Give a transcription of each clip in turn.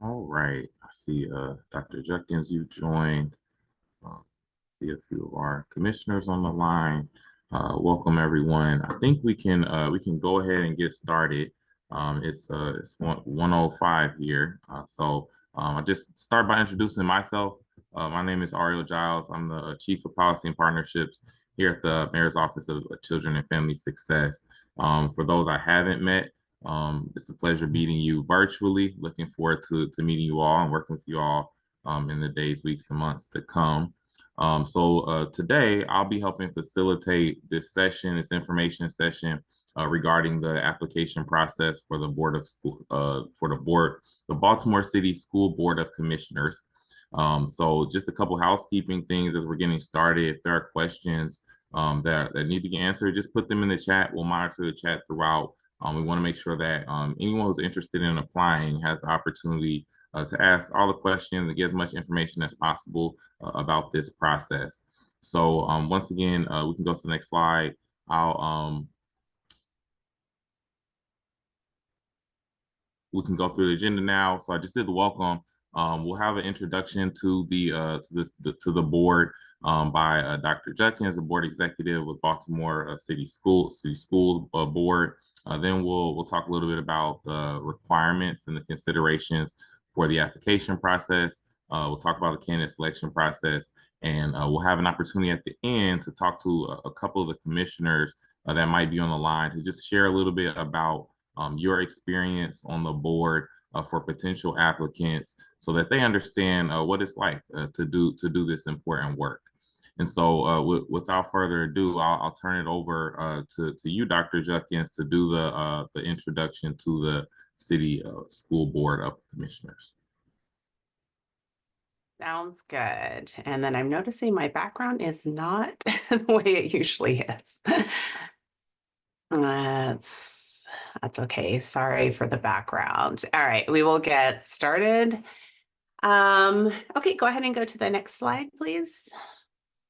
All right. I see Dr. Judkins, you joined. Um, see a few of our commissioners on the line. Welcome everyone. I think we can go ahead and get started. It's 1:05 here. I just start by introducing myself. My name is Ariel Giles. I'm the Chief of Policy and Partnerships here at the Mayor's Office of Children and Family Success. For those I haven't met, it's a pleasure meeting you virtually. Looking forward to meeting you all and working with you all in the days, weeks, and months to come. Today I'll be helping facilitate this session, this information session regarding the application process for the Board of School, the Baltimore City School Board of Commissioners. So just a couple housekeeping things as we're getting started. If there are questions that need to get answered, just put them in the chat. We'll monitor the chat throughout. We want to make sure that anyone who's interested in applying has the opportunity to ask all the questions and get as much information as possible about this process. So once again, we can go to the next slide. We can go through the agenda now. So I just did the welcome. We'll have an introduction to the board by Dr. Judkins, the board executive with Baltimore City School Board. Then we'll talk a little bit about the requirements and the considerations for the application process. We'll talk about the candidate selection process, and we'll have an opportunity at the end to talk to a couple of the commissioners that might be on the line to just share a little bit about your experience on the board for potential applicants so that they understand what it's like to do this important work. And so without further ado, I'll turn it over to you, Dr. Judkins, to do the introduction to the City School Board of Commissioners. Sounds good. And then I'm noticing my background is not the way it usually is. That's okay. Sorry for the background. All right, we will get started. Okay, go ahead and go to the next slide, please.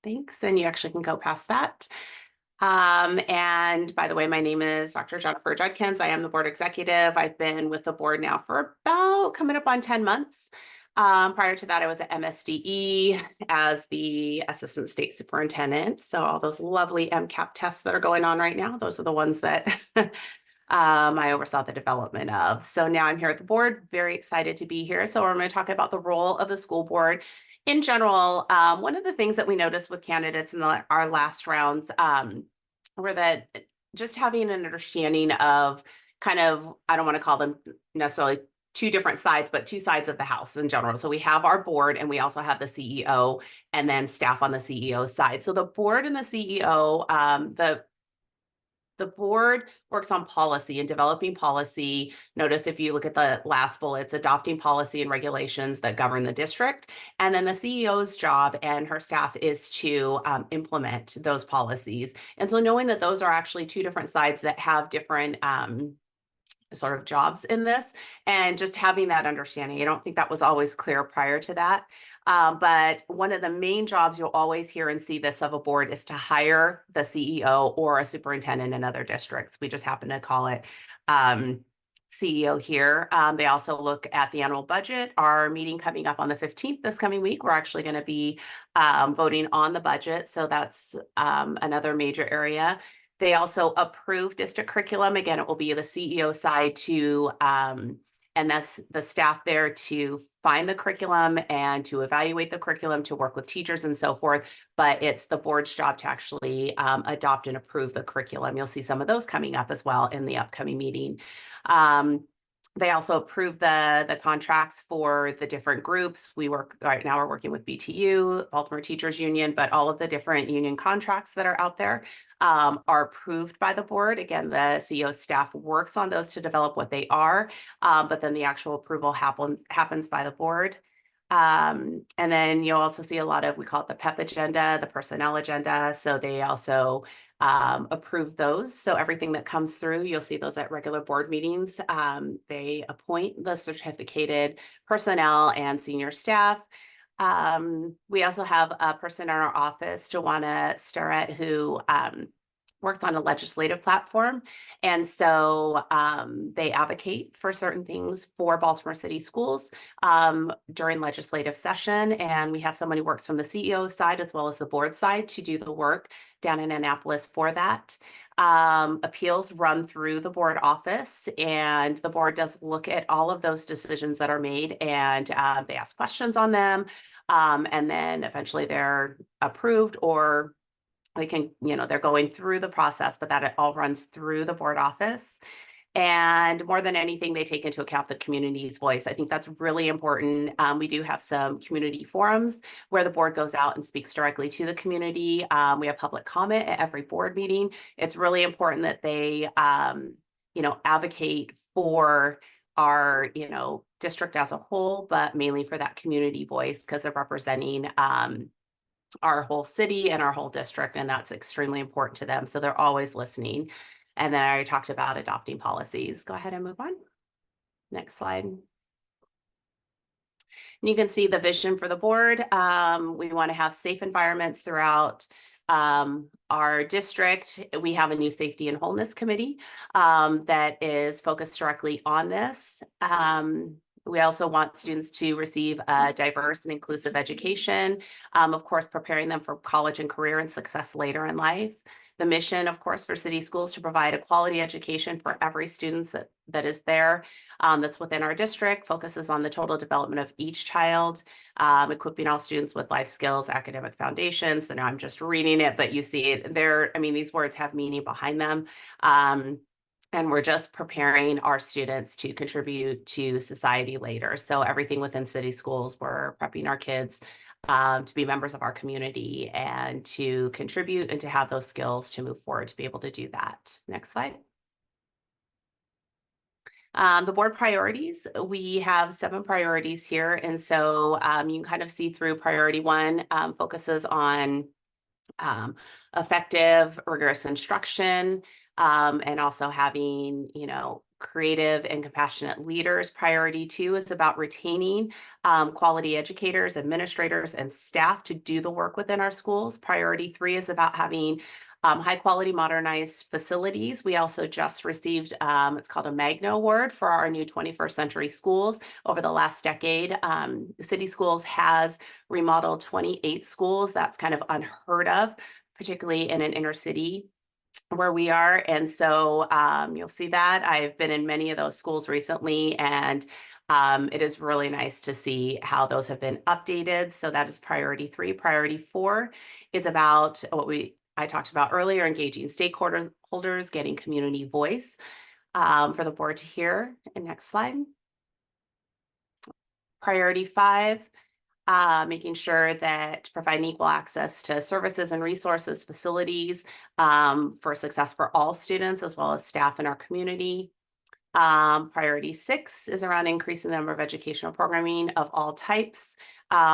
Thanks. And you actually can go past that. And by the way, my name is Dr. Jennifer Judkins. I am the board executive. I've been with the board now for about coming up on 10 months. Prior to that, I was at MSDE as the assistant state superintendent. So all those lovely MCAP tests that are going on right now, those are the ones that I oversaw the development of. So now I'm here at the board, very excited to be here. So we're going to talk about the role of the school board in general. One of the things that we noticed with candidates in our last rounds were that just having an understanding of kind of, I don't want to call them necessarily two different sides, but two sides of the house in general. So we have our board and we also have the CEO and then staff on the CEO side. So the board and the CEO, the board works on policy and developing policy. Notice if you look at the last bullet, it's adopting policy and regulations that govern the district. And then the CEO's job and her staff is to implement those policies. And so knowing that those are actually two different sides that have different sort of jobs in this, and just having that understanding. I don't think that was always clear prior to that. But one of the main jobs you'll always hear and see this of a board is to hire the CEO or a superintendent in other districts. We just happen to call it CEO here. They also look at the annual budget. Our meeting coming up on the 15th this coming week, we're actually going to be voting on the budget. So that's another major area. They also approve district curriculum. Again, it will be the CEO side to, and that's the staff there to find the curriculum and to evaluate the curriculum, to work with teachers and so forth. But it's the board's job to actually adopt and approve the curriculum. You'll see some of those coming up as well in the upcoming meeting. They also approve the contracts for the different groups. Right now we're working with BTU, Baltimore Teachers Union, but all of the different union contracts that are out there are approved by the board. Again, the CEO staff works on those to develop what they are, but then the actual approval happens by the board. And then you'll also see a lot of, we call it the PEP agenda, the personnel agenda. So they also approve those. So everything that comes through, you'll see those at regular board meetings. They appoint the certificated personnel and senior staff. We also have a person in our office, Joanna Starrett, who works on a legislative platform. And so they advocate for certain things for Baltimore City Schools during legislative session. And we have someone who works from the CEO side as well as the board side to do the work down in Annapolis for that. Appeals run through the board office, and the board does look at all of those decisions that are made, and they ask questions on them. And then eventually they're approved, or they can, they're going through the process, but that it all runs through the board office. And more than anything, they take into account the community's voice. I think that's really important. We do have some community forums where the board goes out and speaks directly to the community. We have public comment at every board meeting. It's really important that they, advocate for our, district as a whole, but mainly for that community voice, because they're representing our whole city and our whole district, and that's extremely important to them. So they're always listening. And then I already talked about adopting policies. Go ahead and move on. Next slide. And you can see the vision for the board. We want to have safe environments throughout our district. We have a new safety and wholeness committee that is focused directly on this. We also want students to receive a diverse and inclusive education, of course, preparing them for college and career and success later in life. The mission, of course, for city schools to provide a quality education for every student that is there, that's within our district, focuses on the total development of each child, equipping all students with life skills, academic foundations. So now I'm just reading it, but you see it there. I mean, these words have meaning behind them. And we're just preparing our students to contribute to society later. So everything within city schools, we're prepping our kids to be members of our community and to contribute and to have those skills to move forward to be able to do that. Next slide. The board priorities, we have 7 priorities here. And so you can kind of see through priority 1 focuses on effective, rigorous instruction, and also having, creative and compassionate leaders. Priority 2 is about retaining quality educators, administrators, and staff to do the work within our schools. Priority 3 is about having high quality modernized facilities. We also just received, it's called a Magna Award for our new 21st century schools. Over the last decade, City Schools has remodeled 28 schools. That's kind of unheard of, particularly in an inner city where we are. And so you'll see that. I've been in many of those schools recently, and it is really nice to see how those have been updated. So that is priority 3. Priority 4 is about what I talked about earlier, engaging stakeholders, getting community voice for the board to hear. And next slide. Priority 5, making sure that providing equal access to services and resources, facilities for success for all students as well as staff in our community. Priority 6 is around increasing the number of educational programming of all types.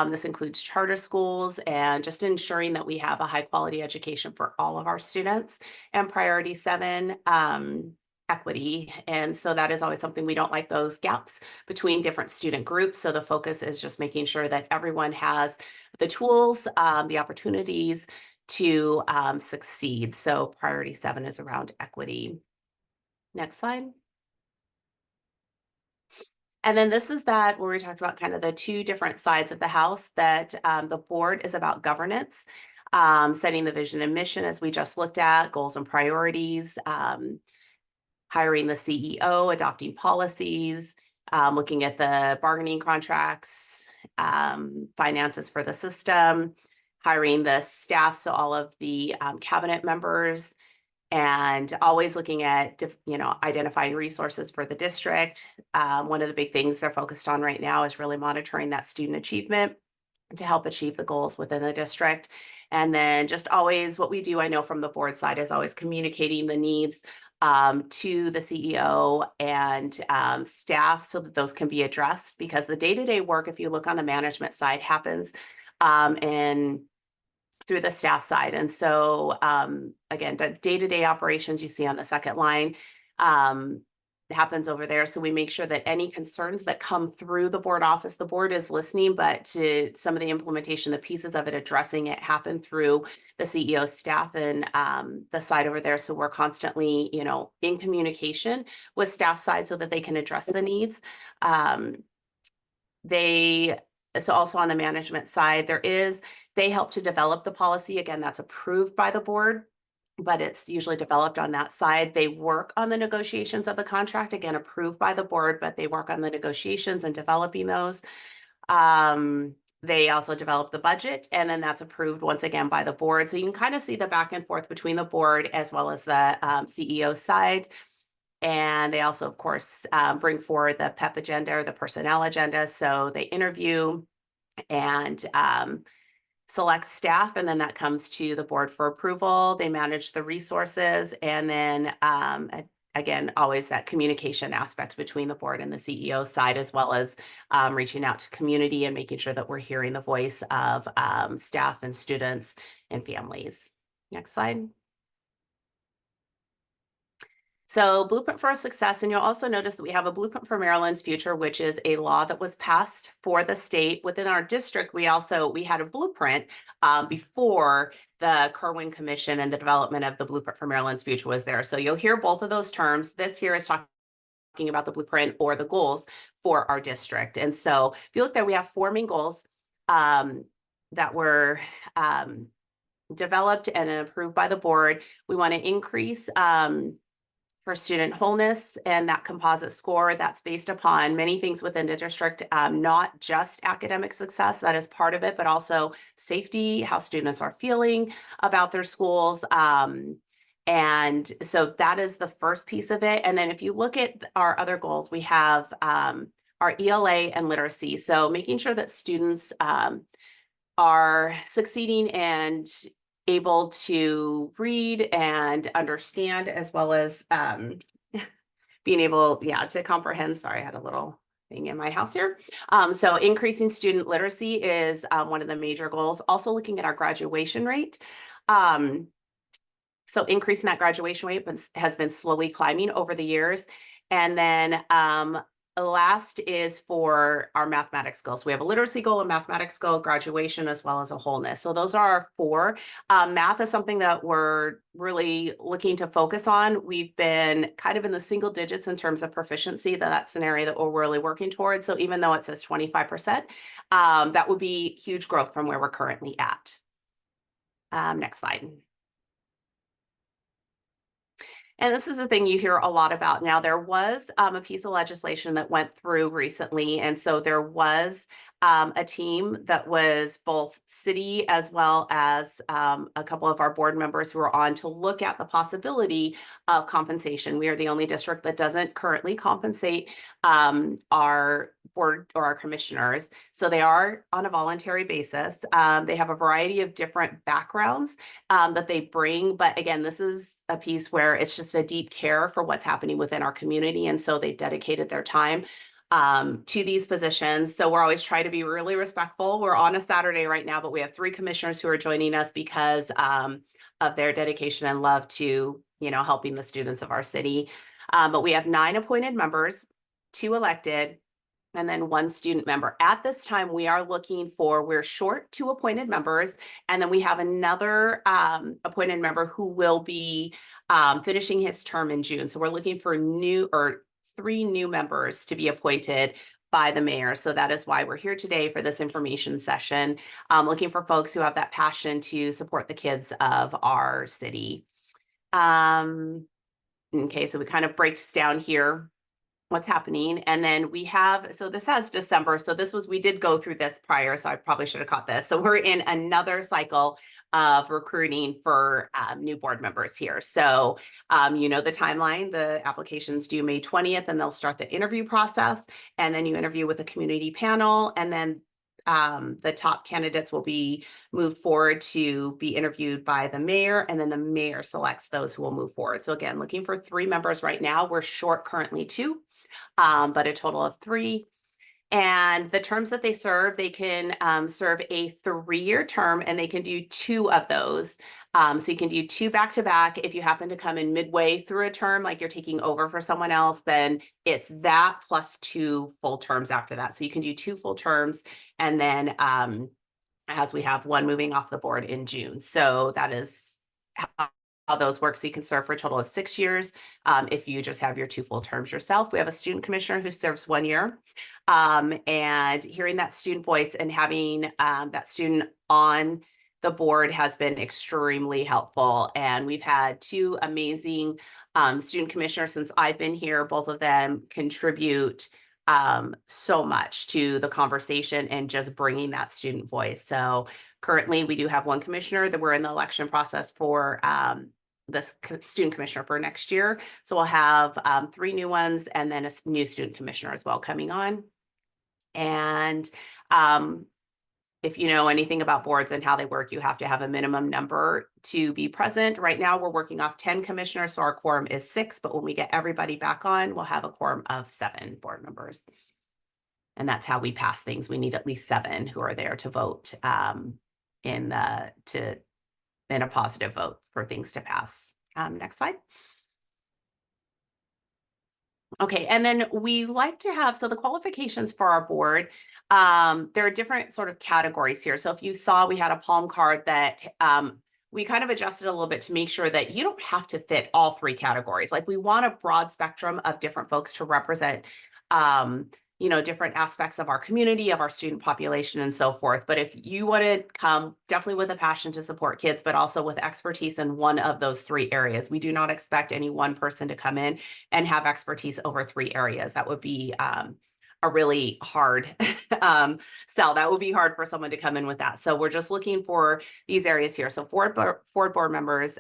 This includes charter schools and just ensuring that we have a high quality education for all of our students. And priority 7, equity. And so that is always something, we don't like those gaps between different student groups. So the focus is just making sure that everyone has the tools, the opportunities to succeed. So priority 7 is around equity. Next slide. And then this is that where we talked about kind of the 2 different sides of the house, that the board is about governance, setting the vision and mission as we just looked at, goals and priorities, hiring the CEO, adopting policies, looking at the bargaining contracts, finances for the system, hiring the staff, so all of the cabinet members, and always looking at, identifying resources for the district. One of the big things they're focused on right now is really monitoring that student achievement to help achieve the goals within the district. And then just always what we do, I know from the board side, is always communicating the needs to the CEO and staff so that those can be addressed, because the day-to-day work, if you look on the management side, happens through the staff side. And so again, the day-to-day operations you see on the second line, happens over there. So we make sure that any concerns that come through the board office, the board is listening, but to some of the implementation, the pieces of it addressing it happen through the CEO's staff and the side over there. So we're constantly, you know, in communication with staff side so that they can address the needs. So also on the management side, they help to develop the policy. Again, that's approved by the board, but it's usually developed on that side. They work on the negotiations of the contract, again, approved by the board, but they work on the negotiations and developing those. They also develop the budget, and then that's approved once again by the board. So you can kind of see the back and forth between the board as well as the CEO side. And they also, of course, bring forward the PEP agenda or the personnel agenda. So they interview and select staff, and then that comes to the board for approval. They manage the resources, and then again, always that communication aspect between the board and the CEO side, as well as reaching out to community and making sure that we're hearing the voice of staff and students and families. Next slide. So Blueprint for Success, and you'll also notice that we have a Blueprint for Maryland's Future, which is a law that was passed for the state. Within our district, we had a blueprint before the Kerwin Commission and the development of the Blueprint for Maryland's Future was there. So you'll hear both of those terms. This here is talking about the blueprint or the goals for our district. And so if you look there, we have 4 main goals that were developed and approved by the board. We want to increase for student wholeness and that composite score that's based upon many things within the district, not just academic success, that is part of it, but also safety, how students are feeling about their schools. And so that is the first piece of it. And then if you look at our other goals, we have our ELA and literacy. So making sure that students are succeeding and able to read and understand, as well as being able, to comprehend. Sorry, I had a little thing in my house here. So increasing student literacy is one of the major goals. Also looking at our graduation rate. So increasing that graduation rate has been slowly climbing over the years. And then last is for our mathematics goals. So we have a literacy goal, a mathematics goal, graduation, as well as a wholeness. So those are our 4. Math is something that we're really looking to focus on. We've been kind of in the single digits in terms of proficiency. That's an area that we're really working towards. So even though it says 25%, that would be huge growth from where we're currently at. Next slide. And this is the thing you hear a lot about. Now, there was a piece of legislation that went through recently. And so there was a team that was both city as well as a couple of our board members who are on to look at the possibility of compensation. We are the only district that doesn't currently compensate our board or our commissioners. So they are on a voluntary basis. They have a variety of different backgrounds that they bring. But again, this is a piece where it's just a deep care for what's happening within our community. And so they've dedicated their time to these positions. So we're always trying to be really respectful. We're on a Saturday right now, but we have 3 commissioners who are joining us because of their dedication and love to, helping the students of our city. But we have 9 appointed members, 2 elected, and then 1 student member. At this time, we're short 2 appointed members, and then we have another appointed member who will be finishing his term in June. So we're looking for 3 new members to be appointed by the mayor. So that is why we're here today for this information session, looking for folks who have that passion to support the kids of our city. Okay, so we kind of breaks down here what's happening. And then so this has December. So we did go through this prior, so I probably should have caught this. So we're in another cycle of recruiting for new board members here. So, the timeline, the applications due May 20th, and they'll start the interview process. And then you interview with a community panel, and then the top candidates will be moved forward to be interviewed by the mayor, and then the mayor selects those who will move forward. So again, looking for 3 members right now. We're short currently 2. But a total of 3. And the terms that they serve, they can serve a 3-year term, and they can do 2 of those. So you can do 2 back-to-back. If you happen to come in midway through a term, like you're taking over for someone else, then it's that plus 2 full terms after that. So you can do 2 full terms, and then as we have one moving off the board in June. So that is how those work. So you can serve for a total of 6 years. If you just have your 2 full terms yourself. We have a student commissioner who serves 1 year. And hearing that student voice and having that student on the board has been extremely helpful. And we've had 2 amazing student commissioners since I've been here. Both of them contribute so much to the conversation and just bringing that student voice. So currently we do have 1 commissioner that we're in the election process for the student commissioner for next year. So we'll have 3 new ones and then a new student commissioner as well coming on. And if you know anything about boards and how they work, you have to have a minimum number to be present. Right now, we're working off 10 commissioners, so our quorum is 6, but when we get everybody back on, we'll have a quorum of 7 board members. And that's how we pass things. We need at least 7 who are there to vote in a positive vote for things to pass. Next slide. Okay, and then we like to have, so the qualifications for our board, there are different sort of categories here. So if you saw, we had a palm card that we kind of adjusted a little bit to make sure that you don't have to fit all 3 categories. Like, we want a broad spectrum of different folks to represent different aspects of our community, of our student population, and so forth. But if you want to come definitely with a passion to support kids, but also with expertise in one of those 3 areas, we do not expect any one person to come in and have expertise over 3 areas. That would be a really hard sell. That would be hard for someone to come in with that. So we're just looking for these areas here. So 4 board members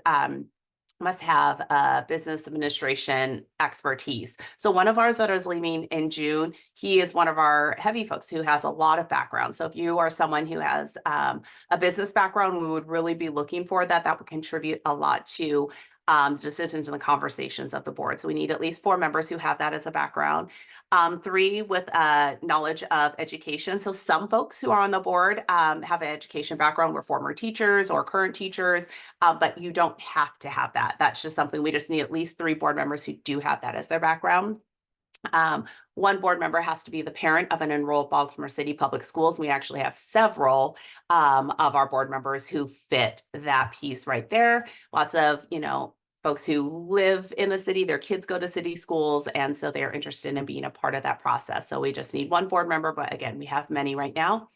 must have business administration expertise. So one of ours that is leaving in June, he is one of our heavy folks who has a lot of background. So if you are someone who has a business background, we would really be looking for that. That would contribute a lot to the decisions and the conversations of the board. So we need at least 4 members who have that as a background. 3 with knowledge of education. So some folks who are on the board have an education background. We're former teachers or current teachers, but you don't have to have that. That's just something we just need at least 3 board members who do have that as their background. 1 board member has to be the parent of an enrolled Baltimore City Public Schools. We actually have several of our board members who fit that piece right there. Lots of, folks who live in the city, their kids go to city schools, and so they're interested in being a part of that process. So we just need 1 board member, but again, we have many right now.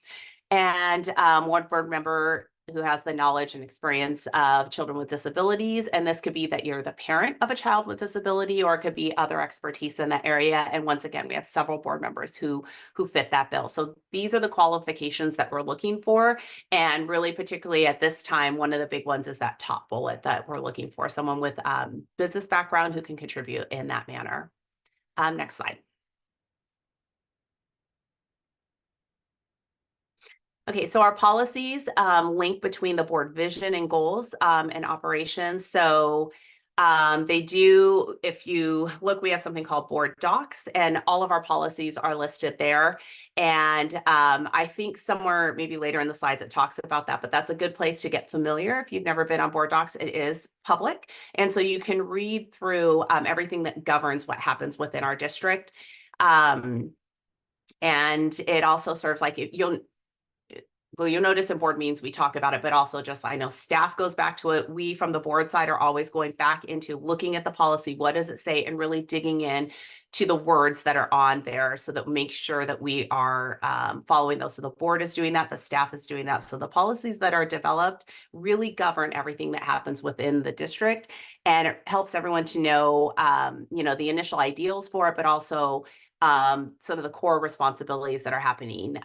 And 1 board member who has the knowledge and experience of children with disabilities. And this could be that you're the parent of a child with disability, or it could be other expertise in that area. And once again, we have several board members who fit that bill. So these are the qualifications that we're looking for. And really, particularly at this time, one of the big ones is that top bullet that we're looking for, someone with business background who can contribute in that manner. Next slide. Okay, so our policies link between the board vision and goals and operations. So they do, if you look, we have something called board docs, and all of our policies are listed there. And I think somewhere maybe later in the slides it talks about that, but that's a good place to get familiar. If you've never been on board docs, it is public. And so you can read through everything that governs what happens within our district. And it also serves like you'll notice in board meetings, we talk about it, but also just, I know staff goes back to it. We from the board side are always going back into looking at the policy. What does it say? And really digging in to the words that are on there so that we make sure that we are following those. So the board is doing that, the staff is doing that. So the policies that are developed really govern everything that happens within the district. And it helps everyone to know, the initial ideals for it, but also sort of the core responsibilities that are happening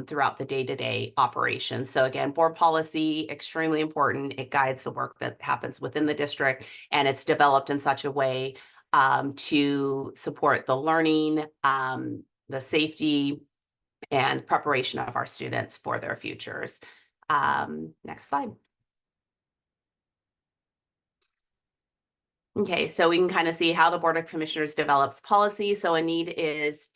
throughout the day-to-day operations. So again, board policy, extremely important. It guides the work that happens within the district, and it's developed in such a way to support the learning, the safety, and preparation of our students for their futures. Next slide. Okay, so we can kind of see how the Board of Commissioners develops policy. So a need is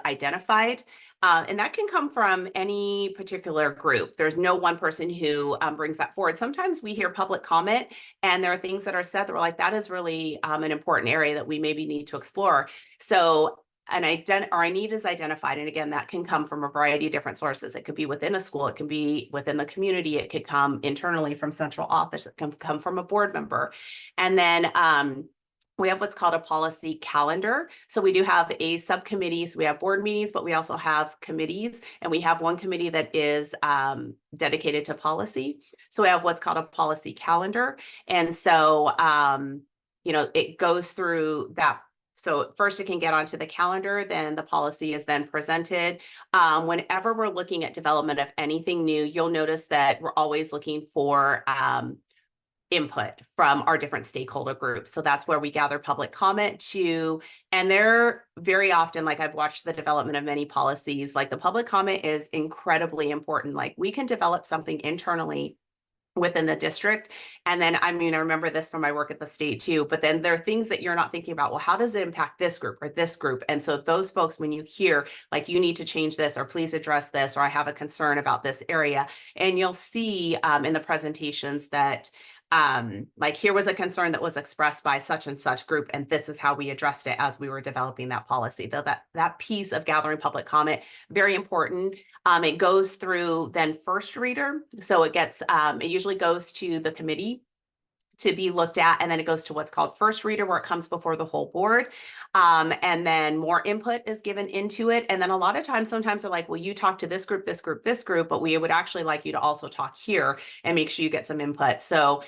identified. And that can come from any particular group. There's no one person who brings that forward. Sometimes we hear public comment and there are things that are said that we're like, that is really an important area that we maybe need to explore. So a need is identified. And again, that can come from a variety of different sources. It could be within a school, it can be within the community, it could come internally from central office, it can come from a board member. And then we have what's called a policy calendar. So we do have a subcommittee. So we have board meetings, but we also have committees. And we have one committee that is dedicated to policy. So we have what's called a policy calendar. And so, it goes through that. So first it can get onto the calendar, then the policy is then presented. Whenever we're looking at development of anything new, you'll notice that we're always looking for input from our different stakeholder groups. So that's where we gather public comment to, and they're very often, like I've watched the development of many policies, like the public comment is incredibly important. Like we can develop something internally within the district. And then, I remember this from my work at the state too, but then there are things that you're not thinking about. Well, how does it impact this group or this group? And so those folks, when you hear like, you need to change this, or please address this, or I have a concern about this area. And you'll see in the presentations that like here was a concern that was expressed by such and such group, and this is how we addressed it as we were developing that policy. Though that piece of gathering public comment, very important. It goes through then first reader. So it gets, it usually goes to the committee to be looked at, and then it goes to what's called first reader, where it comes before the whole board. And then more input is given into it. And then a lot of times, sometimes they're like, well, you talk to this group, this group, this group, but we would actually like you to also talk here and make sure you get some input. So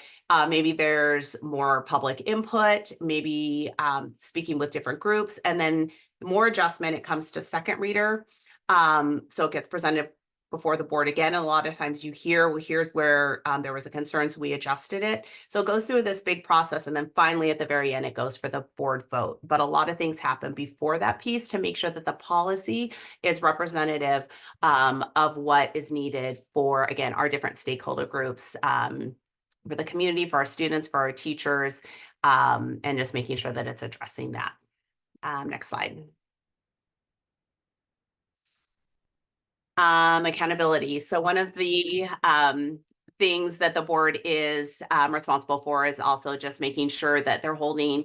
maybe there's more public input, maybe speaking with different groups, and then more adjustment, it comes to second reader. So it gets presented before the board again. And a lot of times you hear, well, here's where there was a concern, so we adjusted it. So it goes through this big process. And then finally at the very end, it goes for the board vote. But a lot of things happen before that piece to make sure that the policy is representative of what is needed for, again, our different stakeholder groups, for the community, for our students, for our teachers, and just making sure that it's addressing that. Next slide. Accountability. So one of the things that the board is responsible for is also just making sure that they're holding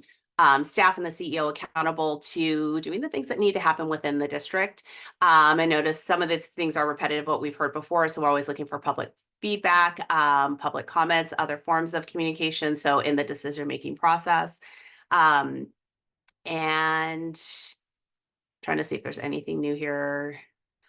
staff and the CEO accountable to doing the things that need to happen within the district. I noticed some of the things are repetitive, what we've heard before. So we're always looking for public feedback, public comments, other forms of communication. So in the decision-making process, and trying to see if there's anything new here.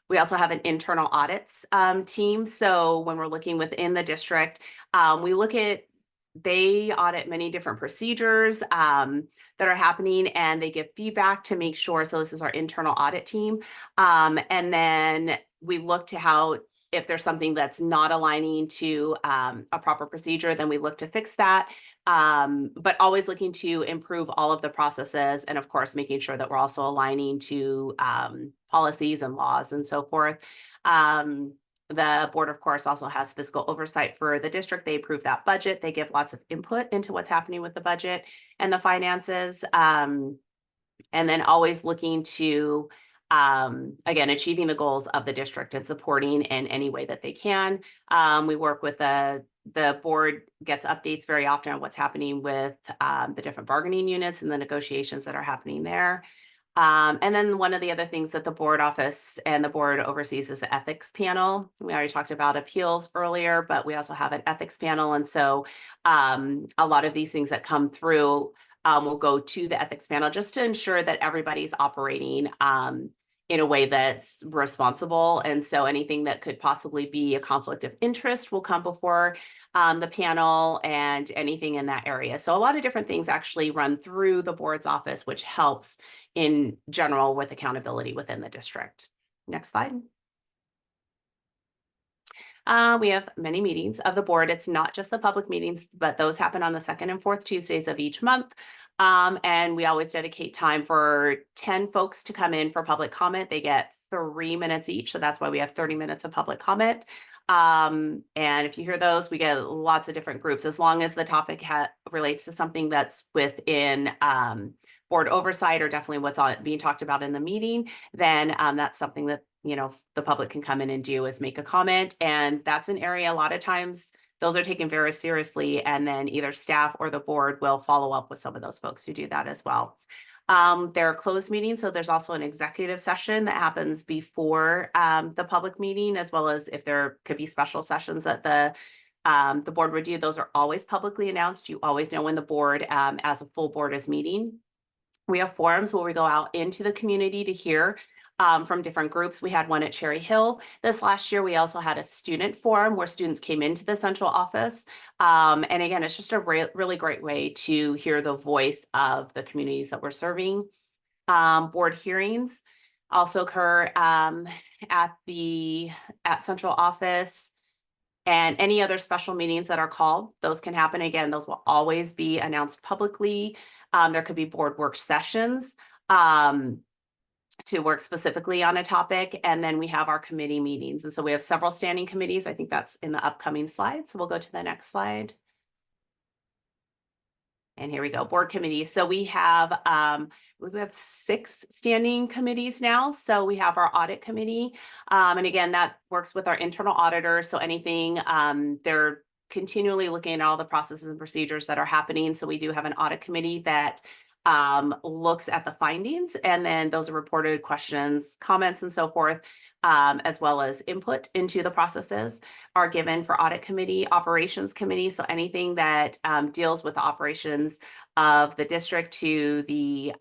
We also have an internal audits team. So when we're looking within the district, they audit many different procedures that are happening, and they give feedback to make sure. So this is our internal audit team. And then we look to how, if there's something that's not aligning to a proper procedure, then we look to fix that. But always looking to improve all of the processes, and of course, making sure that we're also aligning to policies and laws and so forth. The board, of course, also has fiscal oversight for the district. They approve that budget. They give lots of input into what's happening with the budget and the finances. And then always looking to, again, achieving the goals of the district and supporting in any way that they can. We work with the board gets updates very often on what's happening with the different bargaining units and the negotiations that are happening there. And then one of the other things that the board office and the board oversees is the ethics panel. We already talked about appeals earlier, but we also have an ethics panel. And so a lot of these things that come through will go to the ethics panel just to ensure that everybody's operating in a way that's responsible. And so anything that could possibly be a conflict of interest will come before the panel, and anything in that area. So a lot of different things actually run through the board's office, which helps in general with accountability within the district. Next slide. We have many meetings of the board. It's not just the public meetings, but those happen on the second and fourth Tuesdays of each month. And we always dedicate time for 10 folks to come in for public comment. They get 3 minutes each. So that's why we have 30 minutes of public comment. And if you hear those, we get lots of different groups, as long as the topic relates to something that's within board oversight or definitely what's being talked about in the meeting, then that's something that, you know, the public can come in and do, is make a comment. And that's an area a lot of times those are taken very seriously, and then either staff or the board will follow up with some of those folks who do that as well. There are closed meetings, so there's also an executive session that happens before the public meeting, as well as if there could be special sessions that the board would do. Those are always publicly announced. You always know when the board, as a full board, is meeting. We have forums where we go out into the community to hear from different groups. We had one at Cherry Hill this last year. We also had a student forum where students came into the central office. And again, it's just a really great way to hear the voice of the communities that we're serving. Board hearings also occur at central office, and any other special meetings that are called, those can happen. Again, those will always be announced publicly. There could be board work sessions to work specifically on a topic. And then we have our committee meetings. And so we have several standing committees. I think that's in the upcoming slide. So we'll go to the next slide. And here we go, board committees. So we have 6 standing committees now. So we have our audit committee. And again, that works with our internal auditor. So anything, they're continually looking at all the processes and procedures that are happening. So we do have an audit committee that looks at the findings, and then those are reported questions, comments, and so forth, as well as input into the processes are given for audit committee. Operations committee, so anything that deals with the operations of the district to the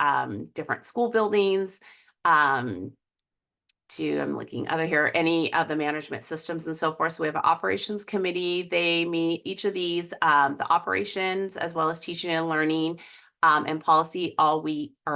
different school buildings, I'm looking other here, any of the management systems and so forth. So we have an operations committee. They meet, each of these, the operations as well as teaching and learning and policy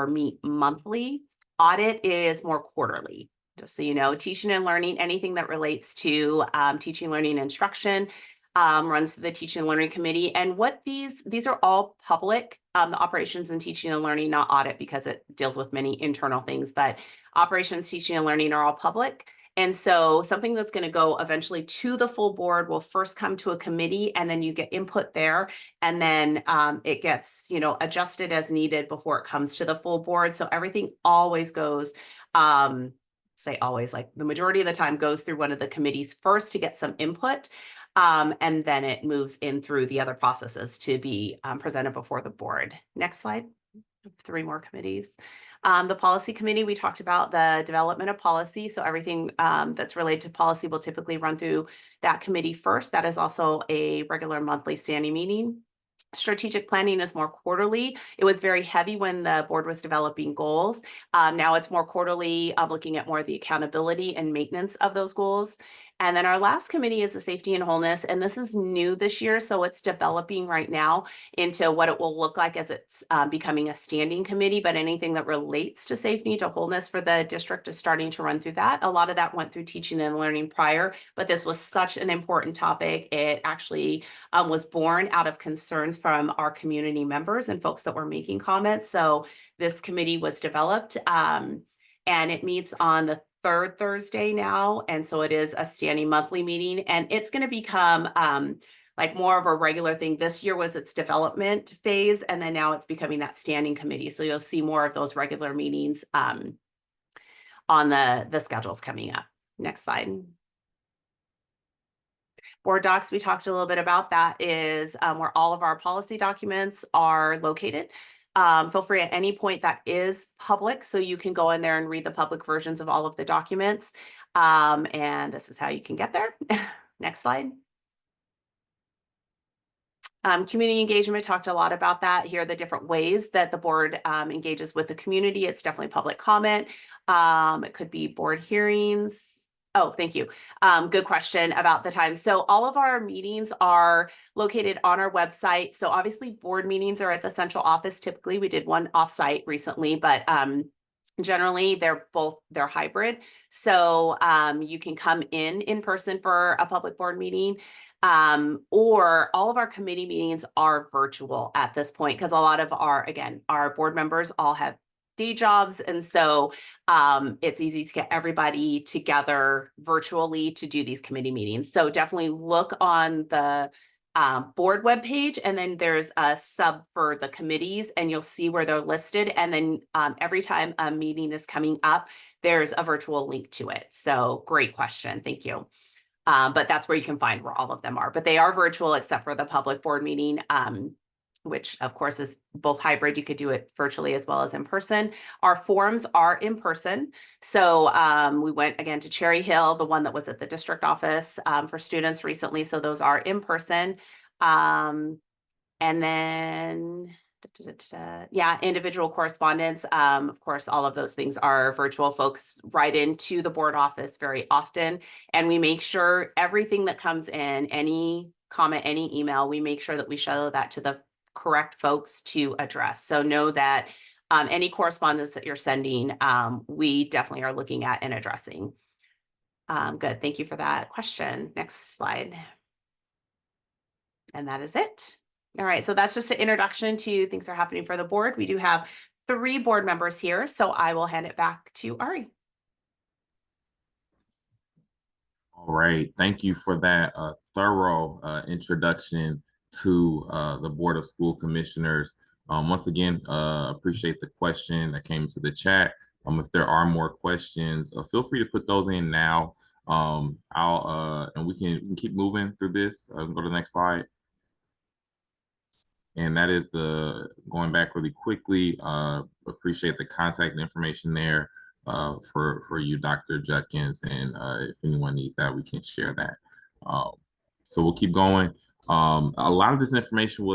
meet monthly. Audit is more quarterly, just so you know. Teaching and learning, anything that relates to teaching, learning, instruction runs through the teaching and learning committee. And what these are all public, the operations and teaching and learning, not audit because it deals with many internal things, but operations, teaching and learning are all public. And so something that's going to go eventually to the full board will first come to a committee, and then you get input there. And then it gets, you know, adjusted as needed before it comes to the full board. So everything always goes, say always, like the majority of the time goes through one of the committees first to get some input. And then it moves in through the other processes to be presented before the board. Next slide. 3 more committees. The policy committee, we talked about the development of policy. So everything that's related to policy will typically run through that committee first. That is also a regular monthly standing meeting. Strategic planning is more quarterly. It was very heavy when the board was developing goals. Now it's more quarterly, looking at more of the accountability and maintenance of those goals. And then our last committee is the safety and wholeness. And this is new this year. So it's developing right now into what it will look like as it's becoming a standing committee. But anything that relates to safety, to wholeness for the district is starting to run through that. A lot of that went through teaching and learning prior, but this was such an important topic. It actually was born out of concerns from our community members and folks that were making comments. So this committee was developed and it meets on the 3rd Thursday now. And so it is a standing monthly meeting, and it's going to become like more of a regular thing. This year was its development phase, and then now it's becoming that standing committee. So you'll see more of those regular meetings on the schedules coming up. Next slide. Board docs, we talked a little bit about. That is where all of our policy documents are located. Feel free at any point, that is public, so you can go in there and read the public versions of all of the documents. And this is how you can get there. Next slide. Community engagement, talked a lot about that. Here are the different ways that the board engages with the community. It's definitely public comment. It could be board hearings. Oh, thank you. Good question about the time. So all of our meetings are located on our website. So obviously board meetings are at the central office. Typically, we did one offsite recently, but Generally, they're hybrid. So you can come in person for a public board meeting, or all of our committee meetings are virtual at this point because a lot of our board members all have day jobs. And so it's easy to get everybody together virtually to do these committee meetings. So definitely look on the board webpage, and then there's a sub for the committees, and you'll see where they're listed. And then every time a meeting is coming up, there's a virtual link to it. So great question. Thank you. But that's where you can find where all of them are. But they are virtual except for the public board meeting, which of course is both hybrid. You could do it virtually as well as in person. Our forums are in person. So we went again to Cherry Hill, the one that was at the district office for students recently. So those are in person. And then, yeah, individual correspondence. Of course, all of those things are virtual. Folks write into the board office very often, and we make sure everything that comes in, any comment, any email, we make sure that we show that to the correct folks to address. So know that any correspondence that you're sending, we definitely are looking at and addressing. Good. Thank you for that question. Next slide. And that is it. All right. So that's just an introduction to things that are happening for the board. We do have 3 board members here, so I will hand it back to Ari. All right. Thank you for that thorough introduction to the Board of School Commissioners. Once again, appreciate the question that came to the chat. If there are more questions, feel free to put those in now. And we can keep moving through this. Go to the next slide. And that is going back really quickly. Appreciate the contact information there for you, Dr. Judkins. And if anyone needs that, we can share that. So we'll keep going. A lot of this information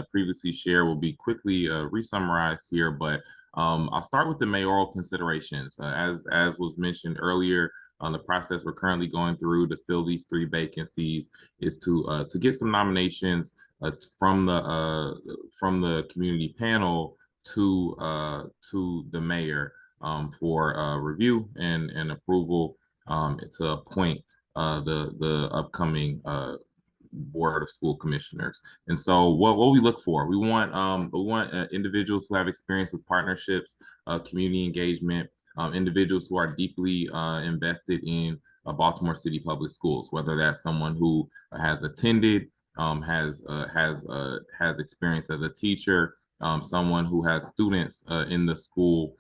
previously shared will be quickly re-summarized here, but I'll start with the mayoral considerations. As was mentioned earlier, the process we're currently going through to fill these 3 vacancies is to get some nominations from the community panel to the mayor for review and approval to appoint the upcoming Board of School Commissioners. And so what we look for, we want individuals who have experience with partnerships, community engagement, individuals who are deeply invested in Baltimore City Public Schools, whether that's someone who has attended, has experience as a teacher, someone who has students in the school,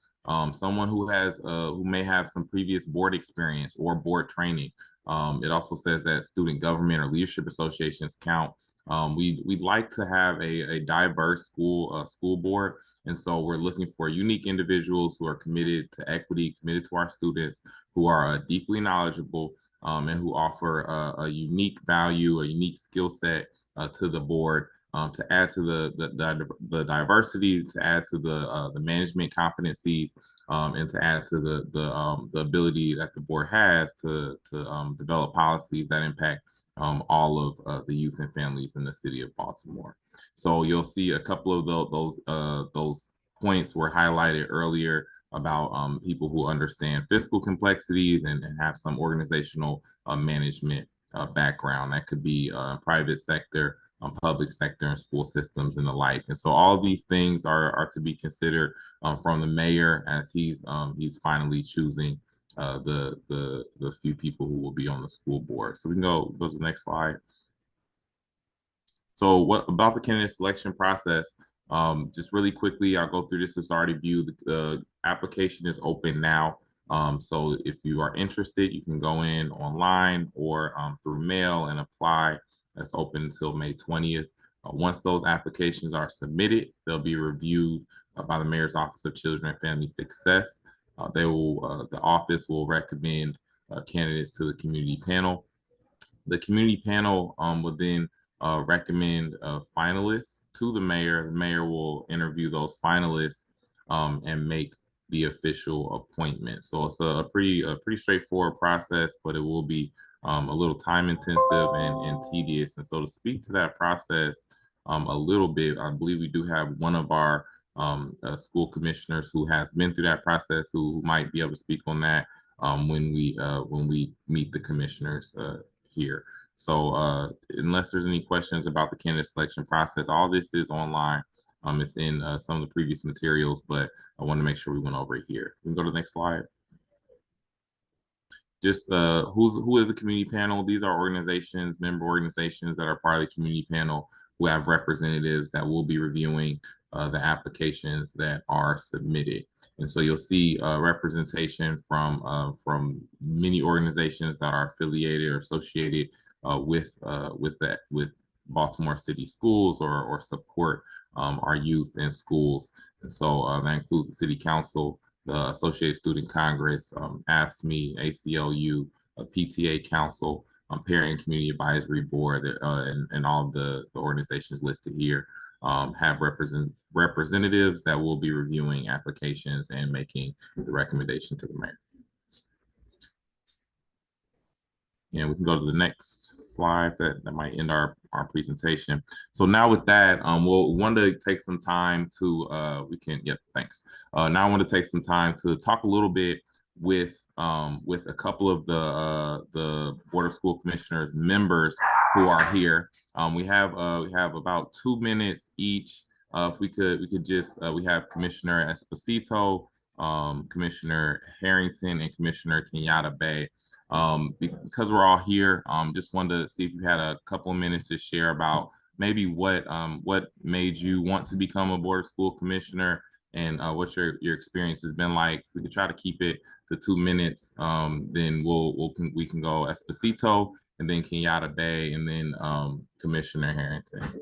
someone who may have some previous board experience or board training. It also says that student government or leadership associations count. We'd like to have a diverse school board, and so we're looking for unique individuals who are committed to equity, committed to our students, who are deeply knowledgeable, and who offer a unique value, a unique skill set to the board, to add to the diversity, to add to the management competencies, and to add to the ability that the board has to develop policies that impact all of the youth and families in the city of Baltimore. So you'll see a couple of those points were highlighted earlier about people who understand fiscal complexities and have some organizational management background. That could be private sector, public sector, and school systems and the like. And so all of these things are to be considered from the mayor as he's finally choosing the few people who will be on the school board. So we can go to the next slide. So what about the candidate selection process? Just really quickly, I'll go through this. It's already viewed. The application is open now. So if you are interested, you can go in online or through mail and apply. That's open until May 20th. Once those applications are submitted, they'll be reviewed by the Mayor's Office of Children and Family Success. The office will recommend candidates to the community panel. The community panel will then recommend finalists to the mayor. The mayor will interview those finalists and make the official appointment. So it's a pretty straightforward process, but it will be a little time intensive and tedious. And so to speak to that process a little bit, I believe we do have one of our school commissioners who has been through that process who might be able to speak on that when we meet the commissioners here. So unless there's any questions about the candidate selection process, all this is online. It's in some of the previous materials, but I want to make sure we went over it here. We can go to the next slide. Just who is the community panel? These are organizations, member organizations that are part of the community panel who have representatives that will be reviewing the applications that are submitted. And so you'll see representation from many organizations that are affiliated or associated with Baltimore City Schools or support our youth in schools. And so that includes the City Council, the Associated Student Congress, ASME, ACLU, PTA Council, Parent and Community Advisory Board, and all of the organizations listed here have representatives that will be reviewing applications and making the recommendation to the mayor. And we can go to the next slide that might end our presentation. So now with that, we'll want to take some time to, thanks. Now I want to take some time to talk a little bit with a couple of the Board of School Commissioners members who are here. We have about 2 minutes each. If we could just, we have Commissioner Esposito, Commissioner Harrington, and Commissioner Kenyatta Bay. Because we're all here, just wanted to see if you had a couple of minutes to share about maybe what made you want to become a Board of School Commissioner and what your experience has been like. If we could try to keep it to 2 minutes, then we can go Esposito and then Kenyatta Bay and then Commissioner Harrington.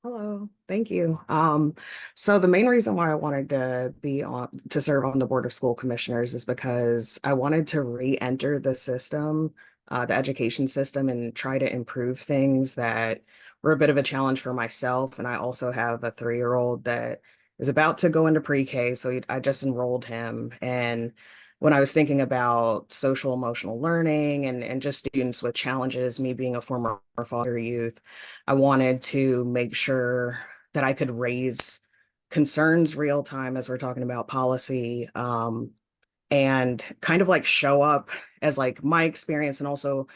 Hello, thank you. So the main reason why I wanted to serve on the Board of School Commissioners is because I wanted to re-enter the system, the education system, and try to improve things that were a bit of a challenge for myself. And I also have a 3-year-old that is about to go into pre-K, so I just enrolled him. And when I was thinking about social emotional learning and just students with challenges, me being a former foster youth, I wanted to make sure that I could raise concerns real time as we're talking about policy, and kind of like show up as like my experience and also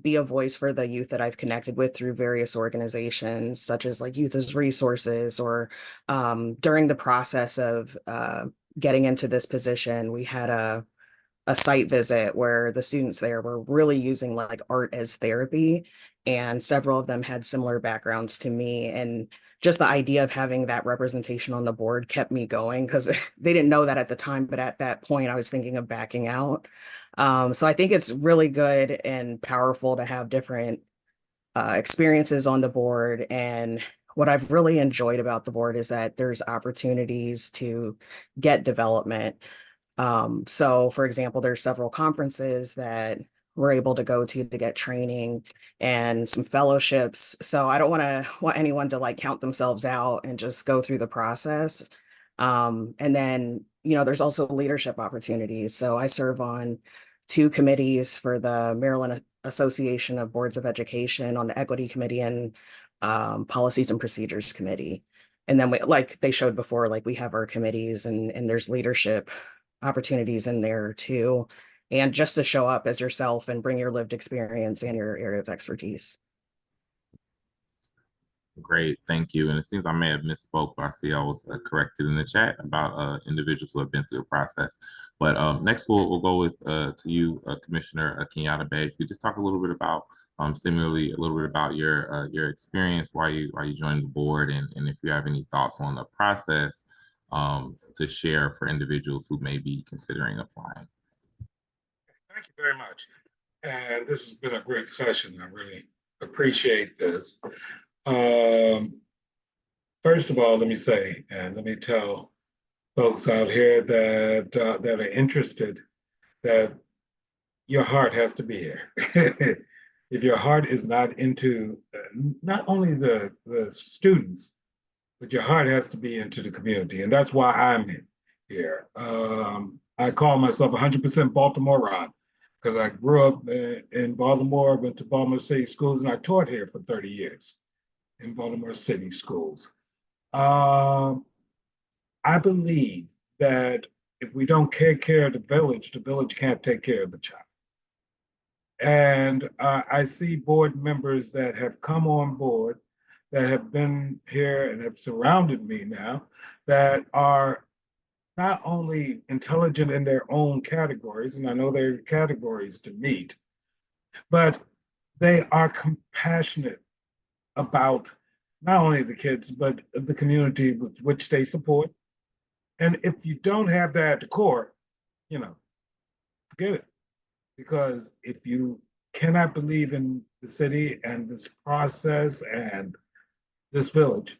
be a voice for the youth that I've connected with through various organizations such as like Youth as Resources, or during the process of getting into this position, we had a site visit where the students there were really using like art as therapy, and several of them had similar backgrounds to me. And just the idea of having that representation on the board kept me going, because they didn't know that at the time, but at that point I was thinking of backing out. So I think it's really good and powerful to have different experiences on the board. And what I've really enjoyed about the board is that there's opportunities to get development. So for example, there's several conferences that we're able to go to get training and some fellowships. So I don't want anyone to like count themselves out and just go through the process. And then, there's also leadership opportunities. So I serve on 2 committees for the Maryland Association of Boards of Education, on the Equity Committee and Policies and Procedures Committee. And then like they showed before, like we have our committees and there's leadership opportunities in there too. And just to show up as yourself and bring your lived experience and your area of expertise. Great, thank you. And it seems I may have misspoke, but I see I was corrected in the chat about individuals who have been through the process. But next we'll go with to you, Commissioner Kenyatta Bay. If you just talk a little bit about similarly a little bit about your experience, why you joined the board, and if you have any thoughts on the process to share for individuals who may be considering applying. Thank you very much. And this has been a great session. I really appreciate this. First of all, let me say, and let me tell folks out here that that are interested, that your heart has to be here. If your heart is not into not only the students, but your heart has to be into the community. And that's why I'm here. I call myself 100% Baltimorean, because I grew up in Baltimore, went to Baltimore City Schools, and I taught here for 30 years. in Baltimore City schools. I believe that if we don't take care of the village can't take care of the child. And I see board members that have come on board, that have been here and have surrounded me now, that are not only intelligent in their own categories, and I know there are categories to meet, but they are compassionate about not only the kids, but the community with which they support. And if you don't have that at the core, forget it. Because if you cannot believe in the city and this process and this village,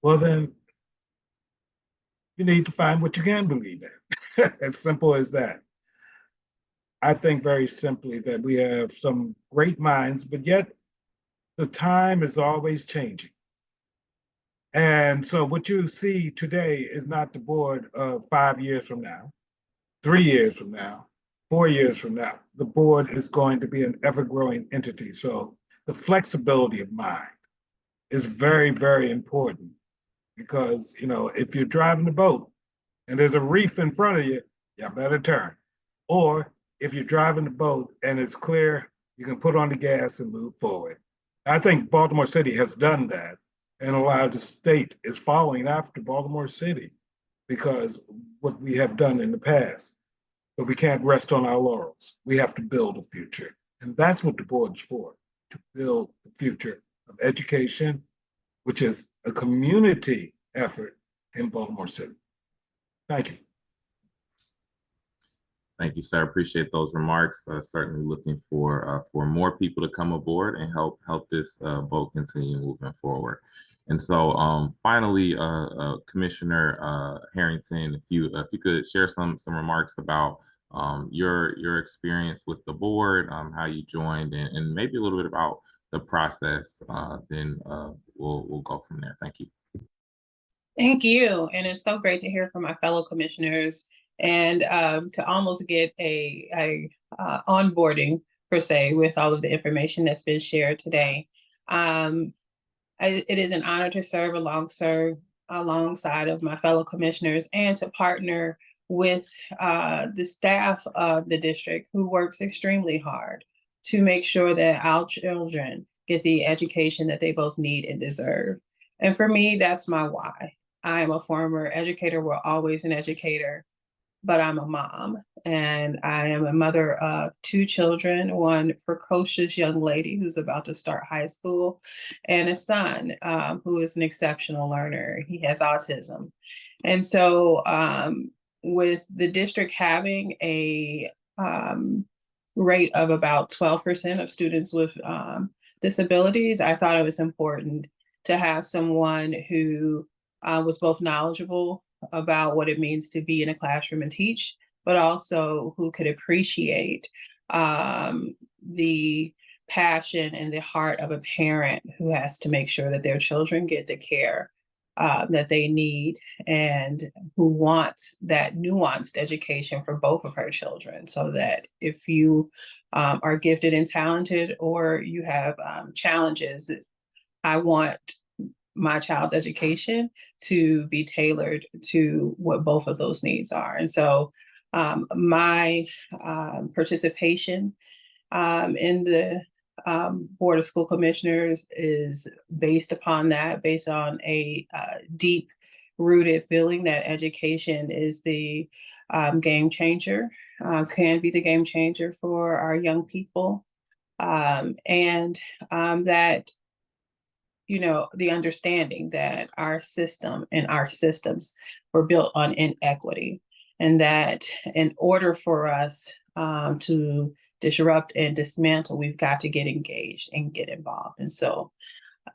well, then you need to find what you can believe in. As simple as that. I think very simply that we have some great minds, but yet the time is always changing. And so what you see today is not the board of 5 years from now, 3 years from now, 4 years from now. The board is going to be an ever-growing entity. So the flexibility of mind is very, very important because, if you're driving the boat and there's a reef in front of you, you better turn. Or if you're driving the boat and it's clear, you can put on the gas and move forward. I think Baltimore City has done that, and a lot of the state is following after Baltimore City because what we have done in the past. But we can't rest on our laurels. We have to build a future. And that's what the board is for, to build the future of education, which is a community effort in Baltimore City. Thank you. Thank you, sir. Appreciate those remarks. Certainly looking for more people to come aboard and help this boat continue moving forward. And so, finally, Commissioner Harrington, if you could share some remarks about your experience with the board, how you joined, and maybe a little bit about the process. Then we'll go from there. Thank you. Thank you, and it's so great to hear from my fellow commissioners and to almost get a onboarding per se with all of the information that's been shared today. It is an honor to serve alongside of my fellow commissioners and to partner with the staff of the district who works extremely hard to make sure that our children get the education that they both need and deserve. And for me, that's my why. I am a former educator, we're always an educator, but I'm a mom and I am a mother of 2 children, one precocious young lady who's about to start high school, and a son who is an exceptional learner. He has autism. And so with the district having a rate of about 12% of students with disabilities, I thought it was important to have someone who was both knowledgeable about what it means to be in a classroom and teach, but also who could appreciate the passion and the heart of a parent who has to make sure that their children get the care that they need and who wants that nuanced education for both of her children, so that if you are gifted and talented or you have challenges, I want my child's education to be tailored to what both of those needs are. And so my participation in the Board of School Commissioners is based upon that, based on a deep rooted feeling that education is the game changer, can be the game changer for our young people. And that the understanding that our system and our systems were built on inequity, and that in order for us to disrupt and dismantle, we've got to get engaged and get involved. And so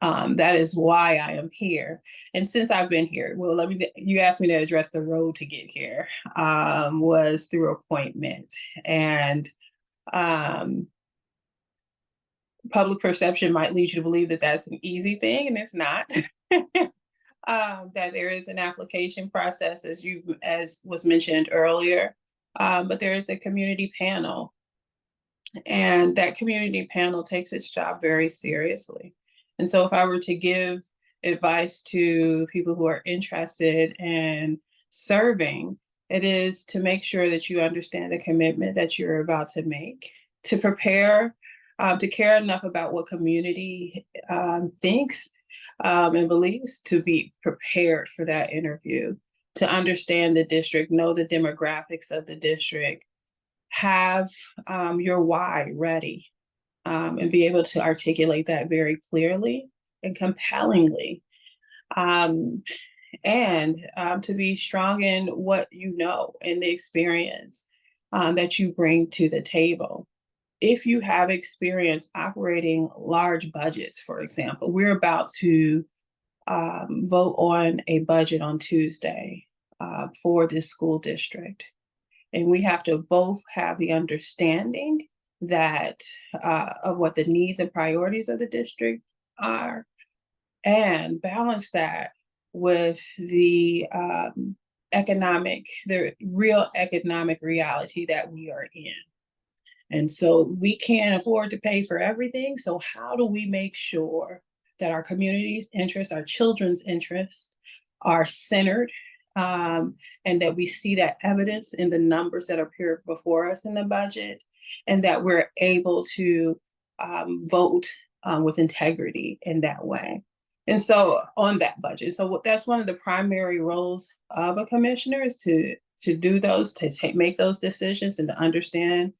that is why I am here. And since I've been here, well, you asked me to address the road to get here, was through appointment. And public perception might lead you to believe that that's an easy thing, and it's not. That there is an application process, as was mentioned earlier, but there is a community panel, and that community panel takes its job very seriously. And so if I were to give advice to people who are interested in serving, it is to make sure that you understand the commitment that you're about to make, to prepare, to care enough about what community thinks and believes, to be prepared for that interview, to understand the district, know the demographics of the district, have your why ready, and be able to articulate that very clearly and compellingly. And to be strong in what you know and the experience that you bring to the table. If you have experience operating large budgets, for example, we're about to vote on a budget on Tuesday for this school district. And we have to both have the understanding that of what the needs and priorities of the district are, and balance that with the real economic reality that we are in. And so we can't afford to pay for everything. So how do we make sure that our community's interests, our children's interests are centered, and that we see that evidence in the numbers that appear before us in the budget, and that we're able to vote with integrity in that way. And so on that budget, so that's one of the primary roles of a commissioner, is to do those, to make those decisions and to understand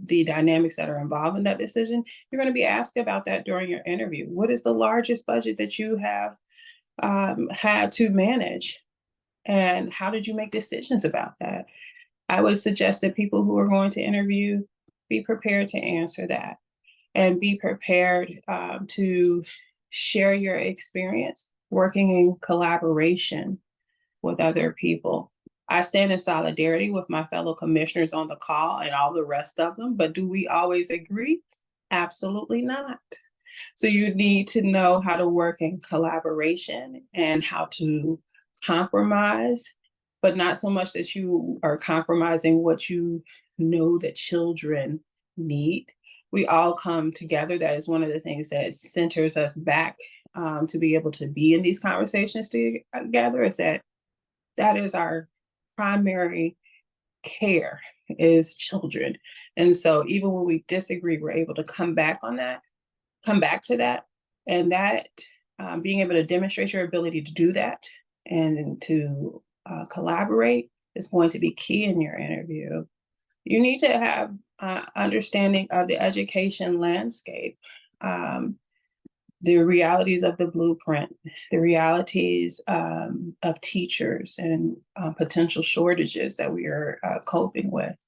the dynamics that are involved in that decision. You're going to be asked about that during your interview. What is the largest budget that you have had to manage? And how did you make decisions about that? I would suggest that people who are going to interview be prepared to answer that, and be prepared to share your experience working in collaboration with other people. I stand in solidarity with my fellow commissioners on the call and all the rest of them, but do we always agree? Absolutely not. So you need to know how to work in collaboration and how to compromise, but not so much that you are compromising what you know that children need. We all come together. That is one of the things that centers us back to be able to be in these conversations together, is that is our primary care, is children. And so even when we disagree, we're able to come back to that, and that being able to demonstrate your ability to do that and to collaborate is going to be key in your interview. You need to have understanding of the education landscape, the realities of the blueprint, the realities of teachers and potential shortages that we are coping with,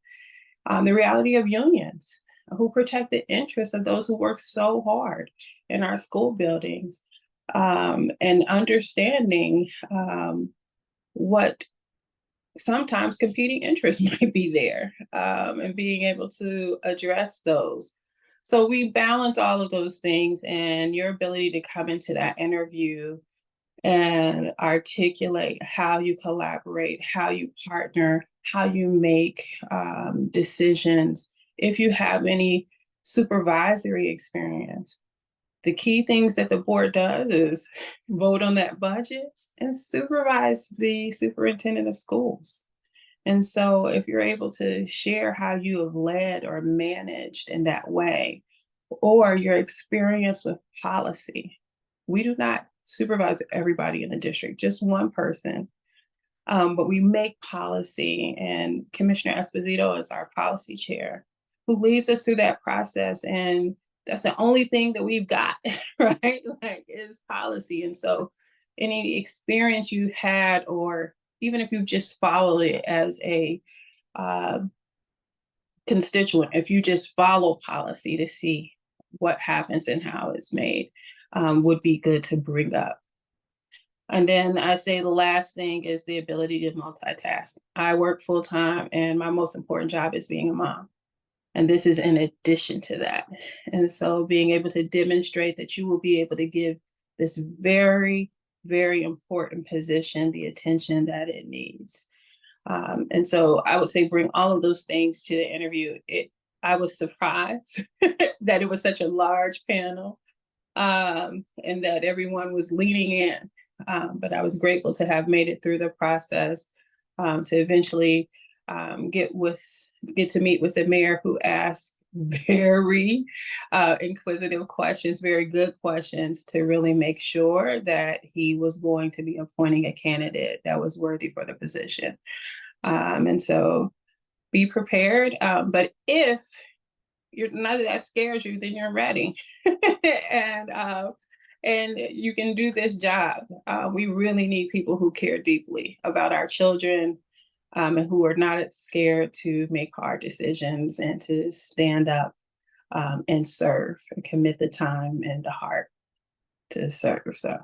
the reality of unions who protect the interests of those who work so hard in our school buildings, and understanding what sometimes competing interests might be there, and being able to address those. So we balance all of those things, and your ability to come into that interview and articulate how you collaborate, how you partner, how you make decisions. If you have any supervisory experience, the key things that the board does is vote on that budget and supervise the superintendent of schools. And so if you're able to share how you have led or managed in that way, or your experience with policy, we do not supervise everybody in the district, just one person. But we make policy, and Commissioner Esposito is our policy chair, who leads us through that process. And that's the only thing that we've got, right? Like, is policy. And so any experience you had, or even if you've just followed it as a constituent, if you just follow policy to see what happens and how it's made, would be good to bring up. And then I say the last thing is the ability to multitask. I work full time, and my most important job is being a mom. And this is in addition to that. And so being able to demonstrate that you will be able to give this very, very important position the attention that it needs. And so I would say bring all of those things to the interview. I was surprised that it was such a large panel. and that everyone was leaning in. But I was grateful to have made it through the process to eventually get to meet with the mayor, who asked very inquisitive questions, very good questions, to really make sure that he was going to be appointing a candidate that was worthy for the position. And so be prepared. But if none of that scares you, then you're ready. And you can do this job. We really need people who care deeply about our children, and who are not scared to make hard decisions and to stand up and serve and commit the time and the heart to serve. So,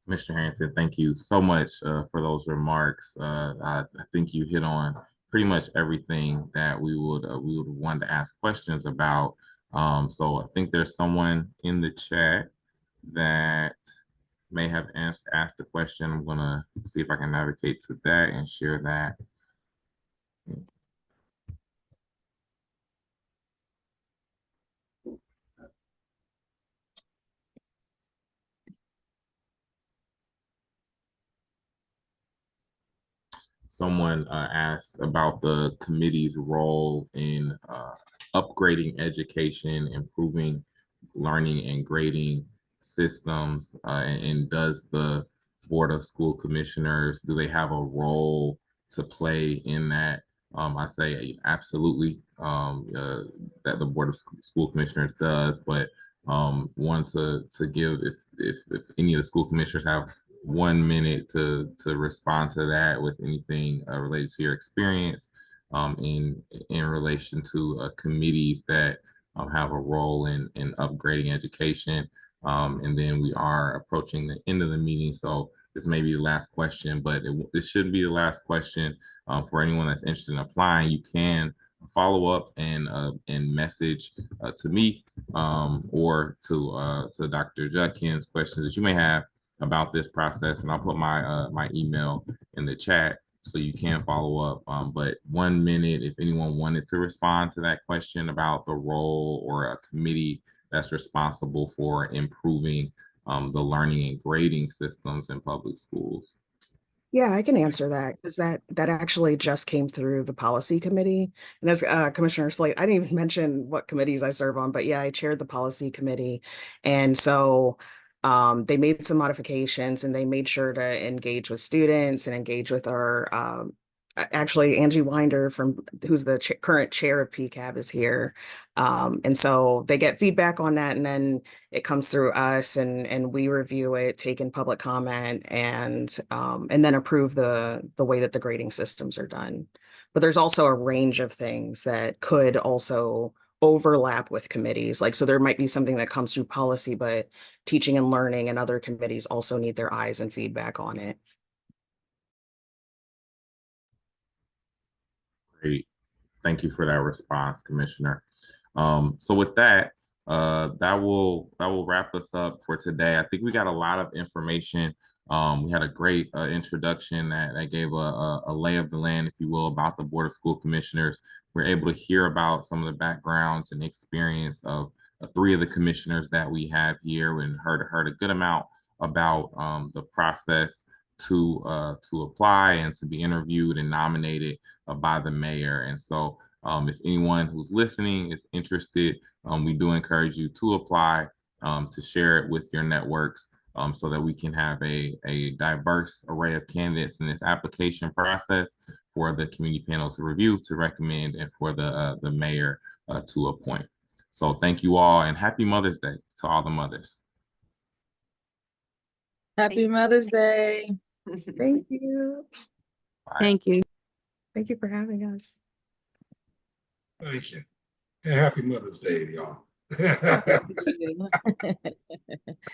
Mr. Harrington, thank you so much for those remarks. I think you hit on pretty much everything that we would want to ask questions about. So I think there's someone in the chat that may have asked a question. I'm gonna see if I can navigate to that and share that. Someone asked about the committee's role in upgrading education, improving learning and grading systems, and does the Board of School Commissioners, do they have a role to play in that? I say absolutely, that the Board of School Commissioners does, but want to give, if any of the school commissioners have 1 minute to respond to that with anything related to your experience in relation to committees that have a role in upgrading education. And then we are approaching the end of the meeting, so this may be the last question, but this shouldn't be the last question. For anyone that's interested in applying, you can follow up and message to me or to Dr. Judkins questions that you may have about this process, and I'll put my my email in the chat so you can follow up. But 1 minute, if anyone wanted to respond to that question about the role or a committee that's responsible for improving the learning and grading systems in public schools. Yeah, I can answer that because that actually just came through the policy committee. And as Commissioner Slate, I didn't even mention what committees I serve on, but yeah, I chaired the policy committee. And so they made some modifications and they made sure to engage with students and engage with our actually Angie Winder who's the current chair of PCAB is here. And so they get feedback on that, and then it comes through us and we review it, take in public comment, and then approve the way that the grading systems are done. But there's also a range of things that could also overlap with committees. Like, so there might be something that comes through policy, but teaching and learning and other committees also need their eyes and feedback on it. Great. Thank you for that response, Commissioner. So with that, that will wrap us up for today. I think we got a lot of information. We had a great introduction that gave a lay of the land, if you will, about the Board of School Commissioners. We're able to hear about some of the backgrounds and experience of 3 of the commissioners that we have here, and heard a good amount about the process to apply and to be interviewed and nominated by the mayor. And so if anyone who's listening is interested, we do encourage you to apply, to share it with your networks, so that we can have a diverse array of candidates in this application process for the community panel to review, to recommend, and for the mayor to appoint. So thank you all, and happy Mother's Day to all the mothers. Happy Mother's Day. Thank you. Bye. Thank you. Thank you for having us. Thank you. And happy Mother's Day, y'all. Thank you.